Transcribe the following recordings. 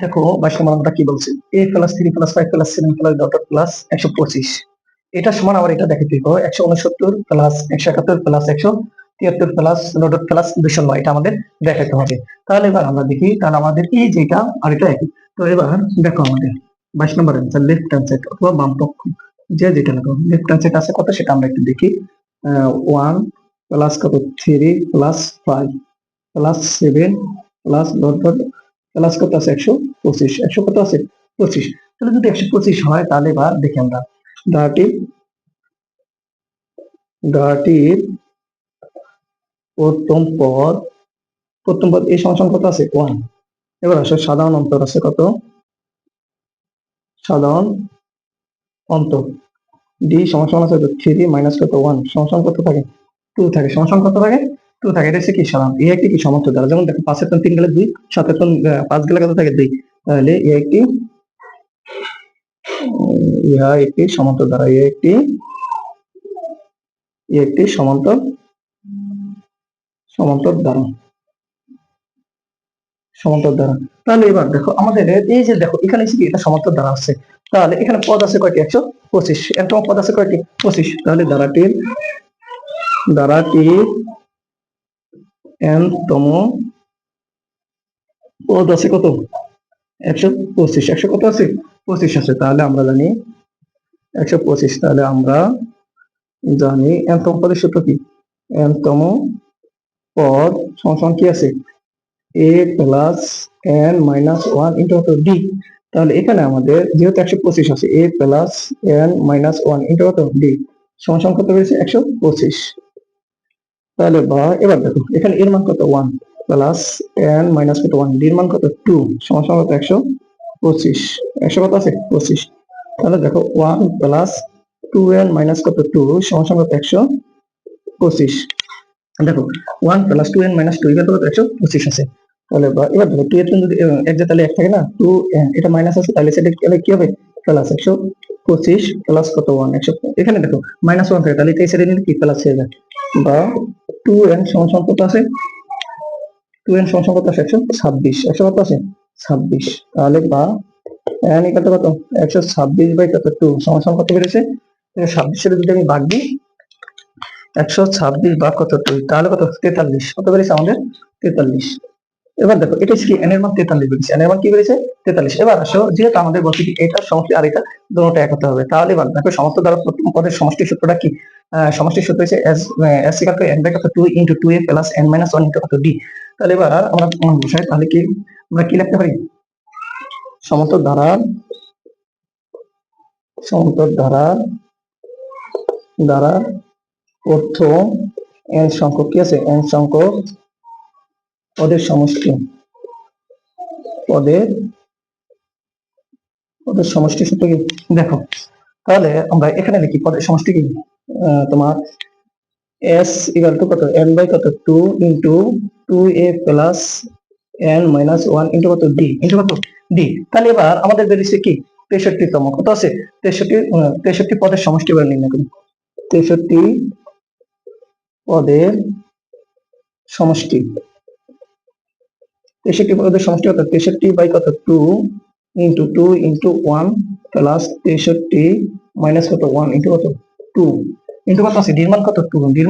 দেখো 22 নম্বর আমরা কি বলছি, a plus 3 plus 5 plus 7 plus dot plus 125, এটা সমান আবার এটা দেখাতে হবে 169 plus 171 plus 173 plus dot plus 209, এটা আমাদের দেখাতে হবে। তাহলে এবার আমরা দেখি, তাহলে আমাদের এই যেটা আর এটা একই। তো এবার দেখো আমাদের 22 নম্বর অ্যান্সার লেফট হ্যান্ড সাইড অথবা বাম পক্ষ যে যেটা লাগো লেফট হ্যান্ড সাইড আছে কত সেটা আমরা একটু দেখি। 1 প্লাস কত 3 plus 5 plus 7 plus dot dot plus কত আছে 125, 100 কত আছে 25। তাহলে যদি 125 হয় তাহলে এবার দেখি আমরা ডাটির প্রথম পদ এই সমান কত আছে 1। এবার আসলে সাধারণ অন্তর আছে কত, সাধারণ অন্তর ডি সমান আছে 3 মাইনাস কত 1 সমান কত থাকে 2 থাকে, সমান কত থাকে 2 থাকে। এটা হচ্ছে কি সাধারণ, এই একটি কি সমান্তর দ্বারা, যেমন দেখো 5 এর 3 গেলে 2, 7 এর 5 গেলে কত থাকে 2। তাহলে এই একটি সমান্তর দ্বারা একটি সমান্তর দ্বারা তাহলে এবার দেখো আমাদের এই যে দেখো এখানে কি এটা সমান্তর দ্বারা আছে, তাহলে এখানে পদ আছে কয়টি 125, এরকম পদ আছে কয়টি 25। তাহলে দ্বারাটির n তম পদ আছে কত 125, 100 কত আছে 25 আছে। তাহলে আমরা জানি 125, তাহলে আমরা জানি n তম পদের সূত্র কি, n তম পদ সমান কি আছে a plus n minus 1 into কত d। তাহলে এখানে আমাদের যেহেতু 125 আছে a plus n minus 1 into কত d সমান কত বেরিয়েছে 125। তাহলে বা এবার দেখো এখানে এর মান কত 1 প্লাস n মাইনাস কত 1 d এর মান কত 2 সমান কত 125, 100 কত আছে 25। তাহলে দেখো 1 প্লাস 2n মাইনাস কত 2 সমান কত 125। দেখো 1 প্লাস 2n মাইনাস 2 কত 125 আছে। তাহলে এবার দেখো 2 এর যদি এক যে তাহলে এক থাকে না, 2n এটা মাইনাস আছে তাহলে সেটা কি হবে প্লাস 125 প্লাস কত 1 100। এখানে দেখো মাইনাস 1 থাকে তাহলে এই সাইডে নিলে কি প্লাস হয়ে যায়, বা 2n সমান কত আছে 2n সমান কত আছে 126, 100 কত আছে 26। তাহলে বা n ইকুয়াল টু কত 126 বাই কত 2 সমান কত বেরিয়েছে 26 এর যদি আমি ভাগ দিই 126 ভাগ কত 2 তাহলে কত 43, কত বেরিয়েছে আমাদের 43। এবার দেখো এটা কি n এর মান 43 বেরিয়েছে, n এর মান কি বেরিয়েছে 43। এবার আসো যেহেতু আমাদের বলছে কি এটা সমষ্টি আর এটা দুটোটা এক হতে হবে, তাহলে এবার দেখো সমস্ত দ্বারা প্রথম পদের সমষ্টির সূত্রটা কি, সমষ্টির সূত্র হচ্ছে s equal to n by কত 2 into 2a plus n minus 1 into কত d। তাহলে এবার আমরা বসাই, তাহলে কি আমরা কি লিখতে পারি, সমান্তর দ্বারা অর্থ n সংখ্যক কি আছে n সংখ্যক পদের সমষ্টি, পদের সমষ্টি সূত্র কি দেখো। তাহলে আমরা এখানে লিখি পদের সমষ্টি কি, তোমার s ইকুয়াল টু কত n বাই কত 2 into 2a plus n minus 1 into কত d ইনটু কত d। তাহলে এবার আমাদের বেরিয়েছে কি 63 তম, কত আছে 63 পদের সমষ্টি এবার নির্ণয় করি। 63 পদের সমষ্টি, 63 পদের সমষ্টি কত 63 বাই কত 2 ইনটু 2 ইনটু 1 প্লাস 63 মাইনাস কত 1 ইনটু কত 2 ইনটু কত আছে ডির মান কত 2, ডির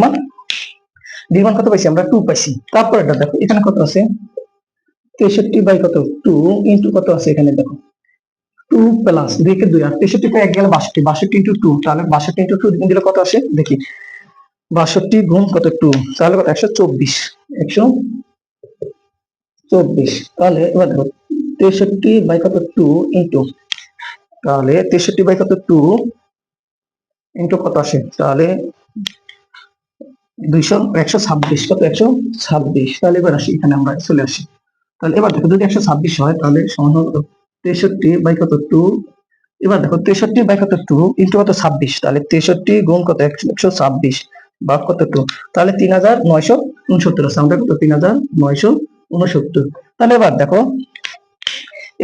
মান কত পাইছি আমরা 2 পাইছি। তারপর এটা দেখো এখানে কত আছে 63 বাই কত 2 ইনটু কত আছে এখানে দেখো 2 প্লাস 2 কে 2 আর 63 কে 1 গেলে 62, 62 ইনটু 2 তাহলে 62 ইনটু 2 দিলে কত আসে দেখি 62 গুণ কত 2 তাহলে কত 124, 124। তাহলে এবার দেখো 63 বাই কত 2 ইনটু, তাহলে 63 বাই কত 2 ইনটু কত আসে তাহলে 200 126 কত 126। তাহলে এবার আসি এখানে আমরা চলে আসি, তাহলে এবার দেখো যদি 126 হয় তাহলে সমান কত 63 বাই কত 2। এবার দেখো 63 বাই কত 2 ইনটু কত 26, তাহলে 63 গুণ কত 126 ভাগ কত 2 তাহলে 3969 আছে, আমরা কত 3969। তাহলে এবার দেখো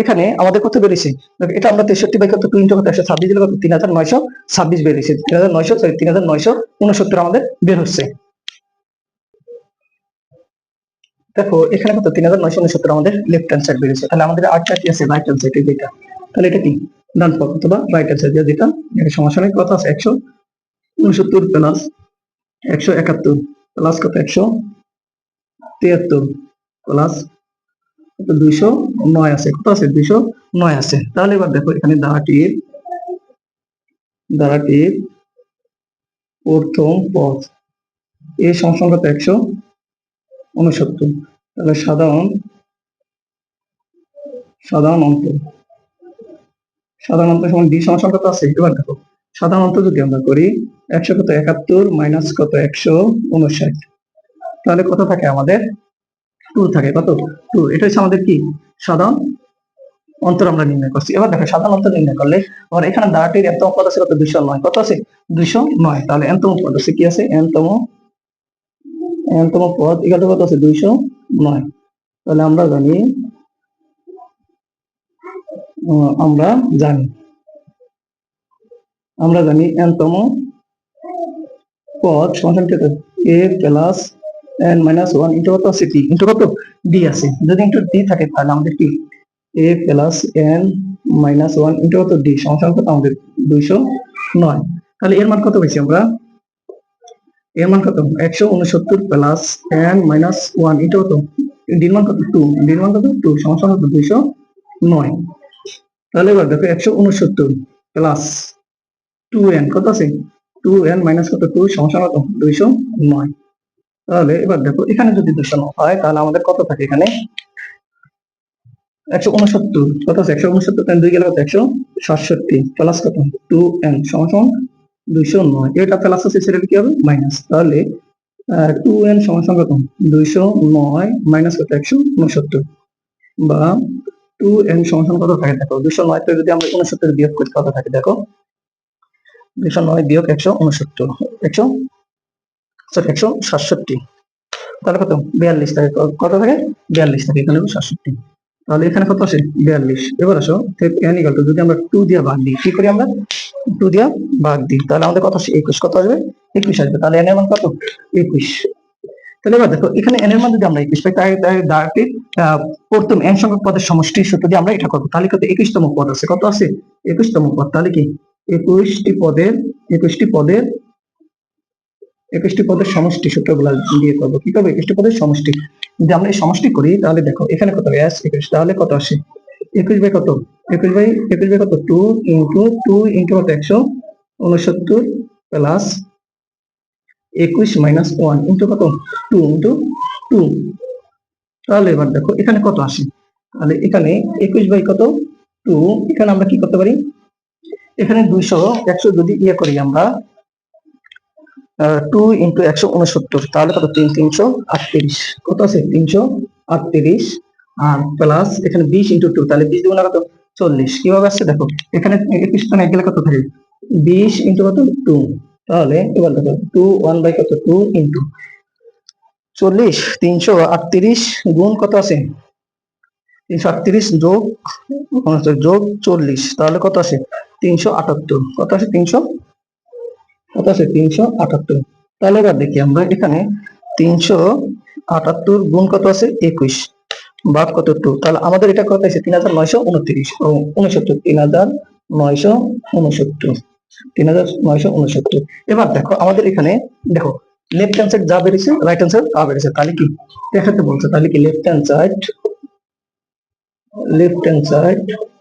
এখানে আমাদের কত বেরিয়েছে, এটা আমরা 63 বাই কত 2 ইনটু কত 126 দিলে কত 3926 বেরিয়েছে, 3969 আমাদের বের হচ্ছে। দেখো এখানে কত 3969 আমাদের লেফট হ্যান্ড সাইড বেরিয়েছে, তাহলে আমাদের আটটা কি আছে রাইট হ্যান্ড সাইড যেটা, তাহলে এটা কি ডান পক্ষ অথবা রাইট হ্যান্ড সাইড যেটা, এটা সমস্যা নেই। কত আছে 169 প্লাস 171 প্লাস কত 173 প্লাস 209 আছে, কত আছে 209 আছে। তাহলে এবার দেখো এখানে ধারাটির প্রথম পদ এ সমসংখ্যা কত 169, তাহলে সাধারণ অন্ত সমান ডি সমসংখ্যা কত আছে। এবার দেখো সাধারণ অন্ত যদি আমরা করি 171 মাইনাস কত 159, তাহলে কত থাকে আমাদের 2 থাকে, কত 2। এটা হচ্ছে আমাদের কি সাধারণ অন্তর আমরা নির্ণয় করছি। এবার দেখো সাধারণ অন্তর নির্ণয় করলে আবার এখানে ধারাটির এনতম পদ আছে কত 209, কত আছে 209, তাহলে এনতম পদ আছে কি আছে এনতম পদ ইকুয়াল টু কত আছে 209। তাহলে আমরা জানি এনতম পদ সমান কত a plus n minus 1 into কত আছে কি ইনটু কত d আছে। যদি ইনটু d থাকে তাহলে আমাদের কি a plus n minus 1 into কত d সমান কত আমাদের 209। তাহলে এর মান কত পেয়েছি আমরা, এর মান কত 169 প্লাস n মাইনাস 1 ইনটু কত d এর মান কত 2, d এর মান কত 2 সমান কত 209। তাহলে এবার দেখো 169 প্লাস 2n কত আছে 2n মাইনাস কত 2 সমান কত 209। তাহলে এবার দেখো এখানে যদি 209 হয় তাহলে আমাদের কত থাকে এখানে 169, কত আছে 169 তাহলে 2 গেলে কত 167 প্লাস কত 2n সমান 209। এটা প্লাস আছে সেটা কি হবে মাইনাস, তাহলে 2n সমান কত 209 মাইনাস কত 169, বা 2n সমান কত থাকে দেখো 209 থেকে যদি আমরা 69 বিয়োগ করি কত থাকে দেখো 209 বিয়োগ 167, তাহলে কত 42 থাকে, কত থাকে 42 থাকে, এখানে 67, তাহলে এখানে কত আসে 42। এবার আসো n ইকুয়াল টু যদি আমরা 2 দিয়ে ভাগ দিই, কি করি আমরা 2 দিয়ে ভাগ দিই, তাহলে আমাদের কত আসে 21, কত আসবে 21 আসবে, তাহলে n এর মান কত 21। তাহলে এবার দেখো এখানে n এর মান যদি আমরা 21 পাই তাহলে ধারাটির প্রথম n সংখ্যক পদের সমষ্টির সূত্র দিয়ে আমরা এটা করবো, তাহলে কত 21তম পদ আছে, কত আছে 21তম পদ, তাহলে কি 21টি পদের সমষ্টি সূত্রগুলো দিয়ে করবো, কি করবো 21টি পদের সমষ্টি। যদি আমরা এই সমষ্টি করি তাহলে দেখো এখানে কত s 21, তাহলে কত আসে 21 বাই কত 21 বাই কত 2 ইনটু 2 ইনটু কত 169 প্লাস 21 মাইনাস 1 ইনটু কত 2 ইনটু 2। তাহলে এবার দেখো এখানে কত আসে, তাহলে এখানে 21 বাই কত 2, এখানে আমরা কি করতে পারি এখানে 100 যদি ইয়ে করি আমরা 2 ইনটু 169, তাহলে কত 338, কত আছে 338, আর প্লাস এখানে 20 ইনটু 2, তাহলে 20 দুগুণে কত 40, কিভাবে আসছে দেখো এখানে 21 তো না গেলে কত থাকে 20 ইনটু কত 2, তাহলে এবার দেখো 2 1 বাই কত 2 ইনটু 40, 338 গুণ কত আছে 338 যোগ 40, তাহলে কত আসে 378, কত আসে 378। তাহলে এবার দেখি আমরা এখানে 378 গুণ কত আছে 21 ভাগ কত 2, তাহলে আমাদের এটা কত আছে 3929 ও 3969। এবার দেখো আমাদের এখানে দেখো লেফট হ্যান্ড সাইড যা বেরিয়েছে রাইট হ্যান্ড সাইড তা বেরিয়েছে, তাহলে কি দেখাতে বলছে, তাহলে কি left hand side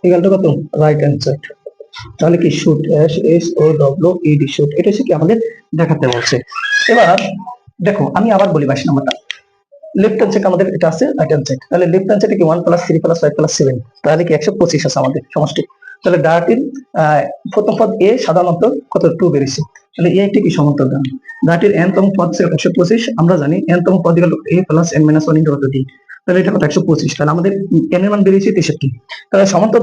equal to কত রাইট হ্যান্ড সাইড, তাহলে কি শুট SHOWED শুট, এটা হচ্ছে কি আমাদের দেখাতে বলছে। এবার দেখো আমি আবার বলি 22 নাম্বারটা, লেফট হ্যান্ড সাইড আমাদের এটা আছে রাইট হ্যান্ড সাইড, তাহলে লেফট হ্যান্ড সাইডে কি 1 প্লাস 3 প্লাস 5 প্লাস 7, তাহলে কি 125 আছে আমাদের সমষ্টি। তাহলে ডায়াটির প্রথম পদ এ সাধারণত কত 2 বেরিয়েছে, তাহলে এ একটি কি সমান্তর দান, ডায়াটির n তম পদ 125, আমরা জানি n তম পদ হলো a plus n minus 1 into কত d, তাহলে এটা কত 125, তাহলে আমাদের n এর মান বেরিয়েছে 63। তাহলে সমান্তর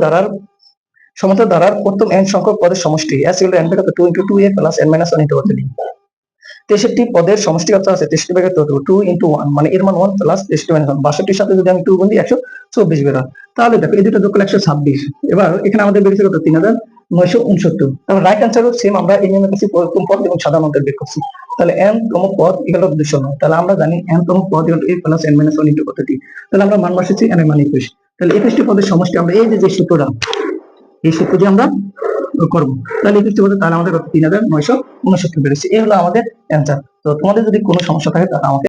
ধারার প্রথম n সংখ্যক পদের সমষ্টি s equal to n by কত 2 into 2a plus n minus 1 into কত d, 63 পদের সমষ্টি কত আছে 63 বাই কত 2 ইনটু 1, মানে এর মান 1 প্লাস 63 মাইনাস 1, 62 এর সাথে যদি আমি 2 গুণ দিই 124 বের হয়, তাহলে দেখো এই দুটো যোগ করলে 126। এবার এখানে আমাদের বেরিয়েছে কত 3969। তারপর রাইট হ্যান্ড সাইড সেম আমরা এই নিয়মের কাছে প্রথম পদ এবং সাধারণ অন্তর বের করছি, তাহলে n তম পদ ইকুয়াল টু উদ্দেশ্য নয়, তাহলে আমরা জানি n তম পদ equal to a plus n minus 1 into কত t। তাহলে আমরা মান বসাচ্ছি n এর মান 21। তাহলে 21টি পদের সমষ্টি আমরা এই যে সূত্রটা, এই সূত্রটি আমরা করব। তাহলে 21টি পদে তাহলে আমাদের 3969 বেরোচ্ছে। এই হলো আমাদের অ্যান্সার। তো তোমাদের যদি কোনো সমস্যা থাকে তাহলে আমাকে